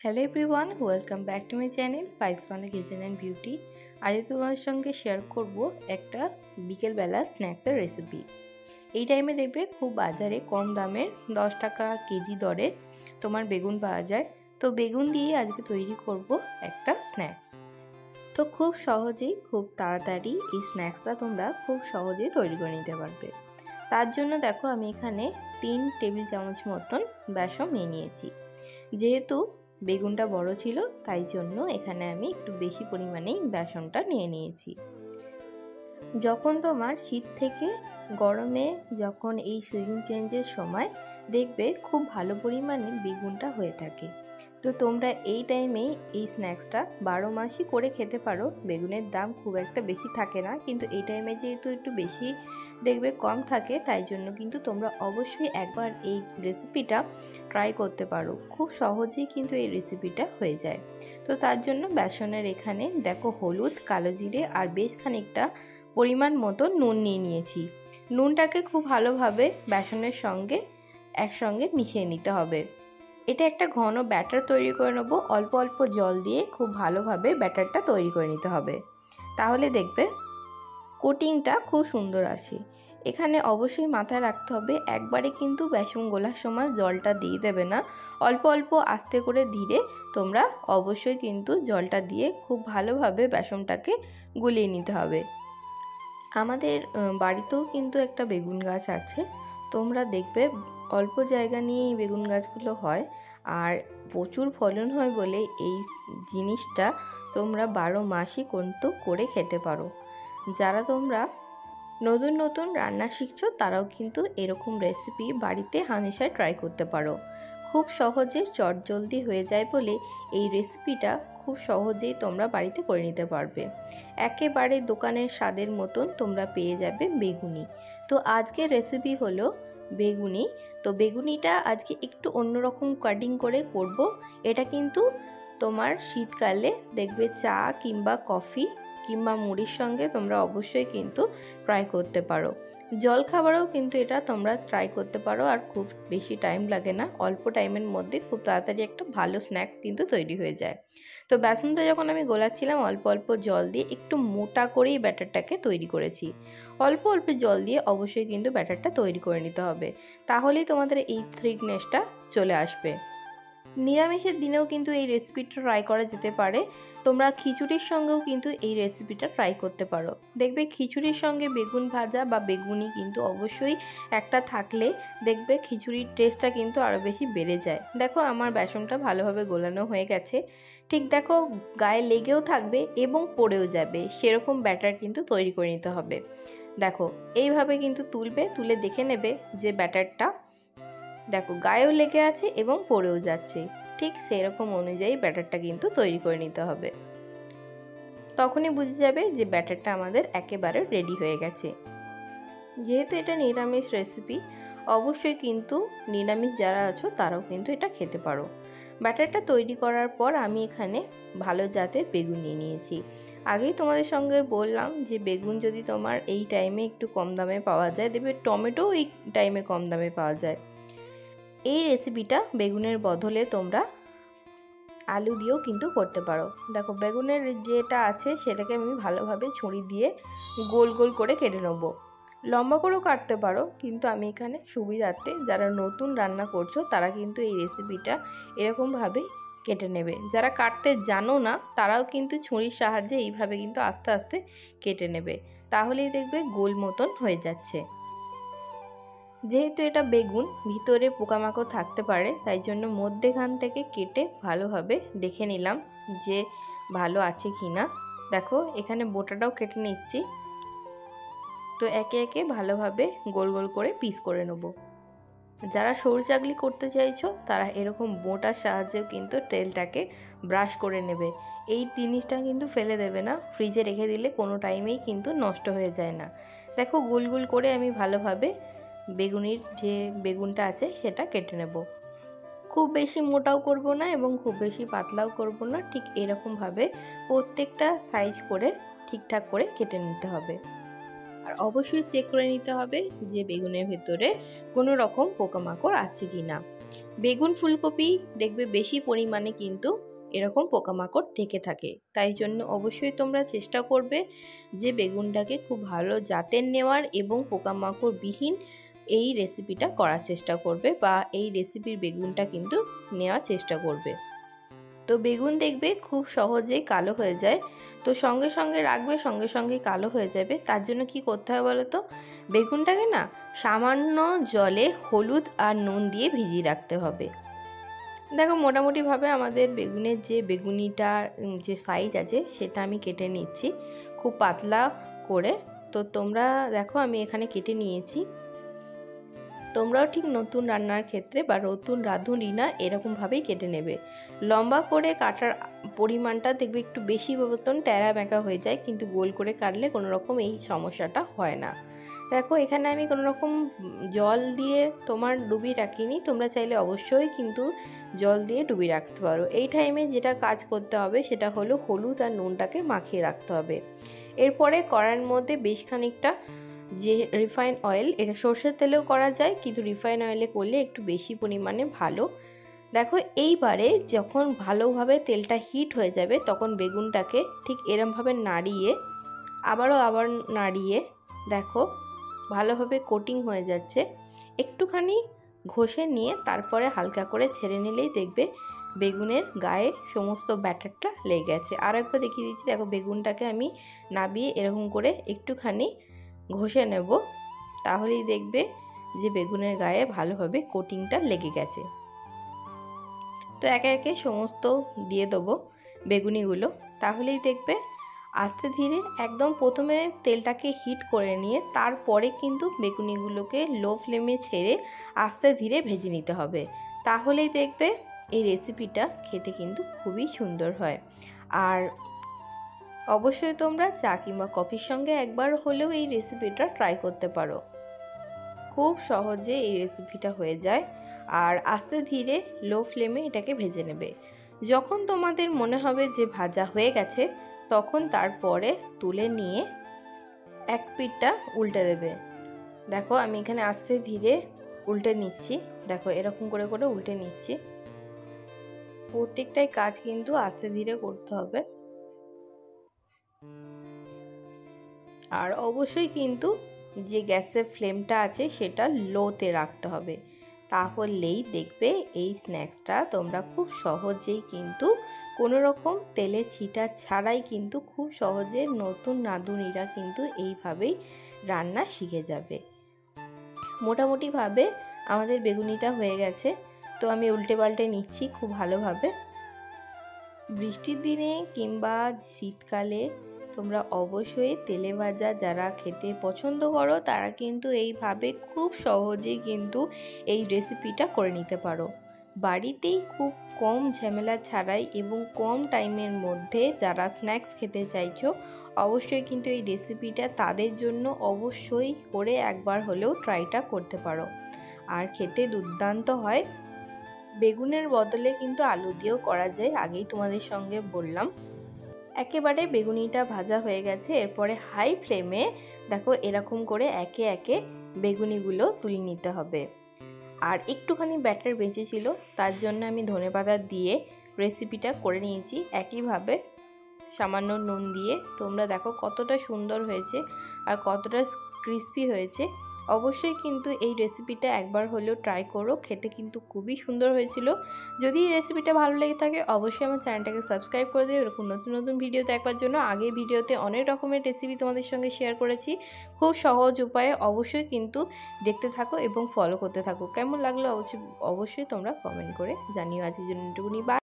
Hello everyone, welcome back to my channel Pice Bangla kitchen and beauty. আজ তোমাদের সঙ্গে share করব একটা বিকেলবেলা স্ন্যাক্সের রেসিপি। এই টাইমে দেখবে খুব বাজারে কম দামের 10 টাকা কেজি দরে তোমার বেগুন পাওয়া যায়। তো বেগুন দিয়ে আজকে তৈরি করব একটা স্ন্যাক্স। তো খুব সহজেই খুব তাড়াতাড়ি এই স্ন্যাক্সটা তোমরা খুব সহজেই তৈরি করে নিতে পারবে। তার জন্য দেখো আমি এখানে 3 টেবিল চামচ মতন বেসন নিয়ে নিয়েছি। যেহেতু বেগুনটা বড় ছিল তাই জন্য এখানে আমি একটু বেশি পরিমাণেই বেসনটা নিয়ে নিয়েছি। যখন তোমার শীত থেকে গরমে যখন এই সিজন চেঞ্জের সময় দেখবে খুব ভালো পরিমাণে বেগুনটা হয়ে থাকে। তো তোমরা এই টাইমে এই স্ন্যাক্সটা 12 মাসই করে খেতে পারো। বেগুনের দাম খুব একটা বেশি থাকে না, কিন্তু এই টাইমে যেহেতু একটু বেশি দেখবে কম থাকে, তাই জন্য কিন্তু তোমরা অবশ্যই একবার এই রেসিপিটা ট্রাই করতে পারো। খুব সহজেই কিন্তু এই রেসিপিটা হয়ে যায়। তো তার জন্য বেসনের এখানে দেখো হলুদ, কালো জিরে আর বেশ খানিকটা পরিমাণ মতো নুন নিয়ে নিয়েছি। নুনটাকে খুব ভালোভাবে বেসনের সঙ্গে একসঙ্গে মিশিয়ে নিতে হবে। এটা একটা ঘন ব্যাটার তৈরি করে নেব। অল্প অল্প জল দিয়ে খুব ভালোভাবে ব্যাটারটা তৈরি করে নিতে হবে, তাহলে দেখবে কোটিংটা খুব সুন্দর আসে। এখানে অবশ্যই মাথায় রাখতে হবে একবারে কিন্তু বেসন গোলার সময় জলটা দিয়ে দেবে না। অল্প অল্প আস্তে করে ধীরে তোমরা অবশ্যই কিন্তু জলটা দিয়ে খুব ভালোভাবে বেসনটাকে গুলিয়ে নিতে হবে। আমাদের বাড়িতেও কিন্তু একটা বেগুন গাছ আছে। তোমরা দেখবে অল্প জায়গা নিয়ে এই বেগুন গাছগুলো হয় আর প্রচুর ফলন হয় বলে এই জিনিসটা তোমরা 12 মাসই কিন্তু করে খেতে পারো। যারা তোমরা নতুন নতুন রান্না শিখছো তারাও কিন্তু এরকম রেসিপি বাড়িতে হামেশা ট্রাই করতে পারো। খুব সহজে চটজলদি হয়ে যায় বলে এই রেসিপিটা খুব সহজেই তোমরা বাড়িতে করে নিতে পারবে। একেবারে দোকানের স্বাদের মতন তোমরা পেয়ে যাবে বেগুনি। তো আজকের রেসিপি হলো বেগুনি। তো বেগুনিটা আজকে একটু অন্যরকম কাটিং করে করব। এটা কিন্তু তোমার শীতকালে দেখবে চা কিংবা কফি কিংবা মুড়ির সঙ্গে তোমরা অবশ্যই কিন্তু ট্রাই করতে পারো। জলখাবারেও কিন্তু এটা তোমরা ট্রাই করতে পারো, আর খুব বেশি টাইম লাগে না। অল্প টাইমের মধ্যে খুব তাড়াতাড়ি একটা ভালো স্ন্যাক্স কিন্তু তৈরি হয়ে যায়। তো বেসনটা যখন আমি গোলাচ্ছিলাম অল্প অল্প জল দিয়ে একটু মোটা করেই ব্যাটারটাকে তৈরি করেছি। অল্প অল্প জল দিয়ে অবশ্যই কিন্তু ব্যাটারটা তৈরি করে নিতে হবে, তাহলেই তোমাদের এই থিকনেসটা চলে আসবে। নিরামিষের দিনেও কিন্তু এই রেসিপিটা ট্রাই করা যেতে পারে। তোমরা খিচুড়ির সঙ্গেও কিন্তু এই রেসিপিটা ট্রাই করতে পারো। দেখবে খিচুড়ির সঙ্গে বেগুন ভাজা বা বেগুনি কিন্তু অবশ্যই একটা থাকলে দেখবে খিচুড়ির টেস্টটা কিন্তু আরও বেশি বেড়ে যায়। দেখো আমার বেসনটা ভালোভাবে গোলানো হয়ে গেছে। ঠিক দেখো গায়ে লেগেও থাকবে এবং পড়েও যাবে সেরকম ব্যাটার কিন্তু তৈরি করে নিতে হবে। দেখো এইভাবে কিন্তু তুলে দেখে নেবে যে ব্যাটারটা দেখো গায়েও লেগে আছে এবং পড়েও যাচ্ছে। ঠিক সেই রকম অনুযায়ী ব্যাটারটা কিন্তু তৈরি করে নিতে হবে। তখনই বুঝে যাবে যে ব্যাটারটা আমাদের একেবারে রেডি হয়ে গেছে। যেহেতু এটা নিরামিষ রেসিপি, অবশ্যই কিন্তু নিরামিষ যারা আছো তারাও কিন্তু এটা খেতে পারো। ব্যাটারটা তৈরি করার পর আমি এখানে ভালো জাতের বেগুন নিয়ে নিয়েছি। আগেই তোমাদের সঙ্গে বললাম যে বেগুন যদি তোমার এই টাইমে একটু কম দামে পাওয়া যায়, দেখবে টমেটো এই টাইমে কম দামে পাওয়া যায়। এই রেসিপিটা বেগুনের বদলে তোমরা আলু দিয়েও কিন্তু করতে পারো। দেখো বেগুনের যেটা আছে সেটাকে আমি ভালোভাবে ছুরি দিয়ে গোল গোল করে কেটে নেবো। লম্বা করেও কাটতে পারো, কিন্তু আমি এখানে সুবিধার্থে যারা নতুন রান্না করছো তারা কিন্তু এই রেসিপিটা এরকমভাবেই কেটে নেবে। যারা কাটতে জানো না তারাও কিন্তু ছুরির সাহায্যে এইভাবে কিন্তু আস্তে আস্তে কেটে নেবে, তাহলেই দেখবে গোল মতন হয়ে যাচ্ছে। যেহেতু এটা বেগুন ভিতরে পোকামাকড় থাকতে পারে, তাই জন্য মধ্যেখান থেকে কেটে ভালোভাবে দেখে নিলাম যে ভালো আছে কি না। দেখো এখানে বোটাটাও কেটে নিচ্ছি। তো একে একে ভালোভাবে গোল গোল করে পিস করে নেব। যারা সরু চাকলি করতে চাইছো তারা এরকম বোটার সাহায্যেও কিন্তু তেলটাকে ব্রাশ করে নেবে। এই জিনিসটা কিন্তু ফেলে দেবে না, ফ্রিজে রেখে দিলে কোনো টাইমেই কিন্তু নষ্ট হয়ে যায় না। দেখো গোল গোল করে আমি ভালোভাবে বেগুনির যে বেগুনটা আছে সেটা কেটে নেব। খুব বেশি মোটাও করব না এবং খুব বেশি পাতলাও করব না, ঠিক এরকমভাবে প্রত্যেকটা সাইজ করে ঠিকঠাক করে কেটে নিতে হবে। আর অবশ্যই চেক করে নিতে হবে যে বেগুনের ভেতরে কোনো রকম পোকামাকড় আছে কি না। বেগুন ফুলকপি দেখবে বেশি পরিমাণে কিন্তু এরকম পোকামাকড় থেকে থাকে, তাই জন্য অবশ্যই তোমরা চেষ্টা করবে যে বেগুনটাকে খুব ভালো জাতের নেওয়ার এবং পোকামাকড় বিহীন এই রেসিপিটা করার চেষ্টা করবে, বা এই রেসিপির বেগুনটা কিন্তু নেওয়ার চেষ্টা করবে। তো বেগুন দেখবে খুব সহজেই কালো হয়ে যায়, তো সঙ্গে সঙ্গে রাখবে, সঙ্গে সঙ্গে কালো হয়ে যাবে। তার জন্য কি করতে হবে বলো তো, বেগুনটাকে না সামান্য জলে হলুদ আর নুন দিয়ে ভিজিয়ে রাখতে হবে। দেখো মোটামুটিভাবে আমাদের বেগুনের যে বেগুনিটার যে সাইজ আছে সেটা আমি কেটে নিচ্ছি খুব পাতলা করে। তো তোমরা দেখো আমি এখানে কেটে নিয়েছি। তোমরাও ঠিক নতুন রান্নার ক্ষেত্রে বা নতুন রাঁধুনিরা এরকমভাবেই কেটে নেবে। লম্বা করে কাটার পরিমাণটা দেখবে একটু বেশি মতন ট্যাড়া ব্যাঁকা হয়ে যায়, কিন্তু গোল করে কাটলে কোনো রকম এই সমস্যাটা হয় না। দেখো এখানে আমি কোনো রকম জল দিয়ে তোমার ডুবিয়ে রাখিনি, তোমরা চাইলে অবশ্যই কিন্তু জল দিয়ে ডুবিয়ে রাখতে পারো। এই টাইমে যেটা কাজ করতে হবে সেটা হলো হলুদ আর নুনটাকে মাখিয়ে রাখতে হবে। এরপরে কড়াইয়ের মধ্যে বেশ খানিকটা যে রিফাইন অয়েল, এটা সর্ষের তেলেও করা যায় কিন্তু রিফাইন অয়েলে করলে একটু বেশি পরিমাণে ভালো। দেখো এইবারে যখন ভালোভাবে তেলটা হিট হয়ে যাবে তখন বেগুনটাকে ঠিক এরমভাবে নাড়িয়ে আবার নাড়িয়ে দেখো ভালোভাবে কোটিং হয়ে যাচ্ছে। একটুখানি ঘষে নিয়ে তারপরে হালকা করে ছেড়ে নিলেই দেখবে বেগুনের গায়ে সমস্ত ব্যাটারটা লেগে গেছে। আর একবার দেখিয়ে দিচ্ছি, দেখো বেগুনটাকে আমি নাবিয়ে এরকম করে একটুখানি ঘষে নেব, তাহলেই দেখবে যে বেগুনের গায়ে ভালোভাবে কোটিংটা লেগে গেছে। তো একে একে সমস্ত দিয়ে দেবো বেগুনিগুলো, তাহলেই দেখবে আস্তে ধীরে একদম প্রথমে তেলটাকে হিট করে নিয়ে তারপরে কিন্তু বেগুনিগুলোকে লো ফ্লেমে ছেড়ে আস্তে ধীরে ভেজে নিতে হবে, তাহলেই দেখবে এই রেসিপিটা খেতে কিন্তু খুবই সুন্দর হয়। আর অবশ্যই তোমরা চা কিংবা কফির সঙ্গে একবার হলেও এই রেসিপিটা ট্রাই করতে পারো। খুব সহজে এই রেসিপিটা হয়ে যায়। আর আস্তে ধীরে লো ফ্লেমে এটাকে ভেজে নেবে। যখন তোমাদের মনে হবে যে ভাজা হয়ে গেছে তখন তারপরে তুলে নিয়ে এক পিঠটা উল্টে দেবে। দেখো আমি এখানে আস্তে ধীরে উল্টে নিচ্ছি, দেখো এরকম করে করে উল্টে নিচ্ছি। প্রত্যেকটাই কাজ কিন্তু আস্তে ধীরে করতে হবে। আর অবশ্যই কিন্তু যে গ্যাসের ফ্লেমটা আছে সেটা লোতে রাখতে হবে, তাহলেই দেখবে এই স্ন্যাক্সটা তোমরা খুব সহজেই কিন্তু কোনো রকম তেলে ছিটা ছাড়াই কিন্তু খুব সহজে নতুন রাঁধুনিরা কিন্তু এইভাবেই রান্না শিখে যাবে। মোটামুটিভাবে আমাদের বেগুনিটা হয়ে গেছে, তো আমি উল্টে পাল্টে নিচ্ছি খুব ভালোভাবে। বৃষ্টির দিনে কিংবা শীতকালে তোমরা অবশ্যই তেলে ভাজা যারা খেতে পছন্দ করো তারা কিন্তু এইভাবে খুব সহজেই কিন্তু এই রেসিপিটা করে নিতে পারো বাড়িতেই, খুব কম ঝামেলা ছাড়াই এবং কম টাইমের মধ্যে। যারা স্ন্যাক্স খেতে চাইছো অবশ্যই কিন্তু এই রেসিপিটা তাদের জন্য অবশ্যই করে একবার হলেও ট্রাইটা করতে পারো। আর খেতে দুর্দান্ত হয়। বেগুনের বদলে কিন্তু আলু দিয়েও করা যায়, আগেই তোমাদের সঙ্গে বললাম। একেবারে বেগুনিটা ভাজা হয়ে গেছে, এরপরে হাই ফ্লেমে দেখো এরকম করে একে একে বেগুনিগুলো তুলে নিতে হবে। আর একটুখানি ব্যাটার বেঁচেছিল তার জন্য আমি ধনেপাতা দিয়ে রেসিপিটা করে নিয়েছি একইভাবে সামান্য নুন দিয়ে। তোমরা দেখো কতটা সুন্দর হয়েছে আর কতটা ক্রিস্পি হয়েছে। অবশ্যই কিন্তু এই রেসিপিটা একবার হলেও ট্রাই করো, খেতে কিন্তু খুবই সুন্দর হয়েছিল। যদি এই রেসিপিটা ভালো লেগে থাকে অবশ্যই আমার চ্যানেলটাকে সাবস্ক্রাইব করে দিও এরকম নতুন নতুন ভিডিও দেখবার জন্য। আগের ভিডিওতে অনেক রকমের রেসিপি তোমাদের সঙ্গে শেয়ার করেছি খুব সহজ উপায়ে। অবশ্যই কিন্তু দেখতে থাকো এবং ফলো করতে থাকো। কেমন লাগলো অবশ্যই তোমরা কমেন্ট করে জানিও। আজকের জন্য এটুকুনি।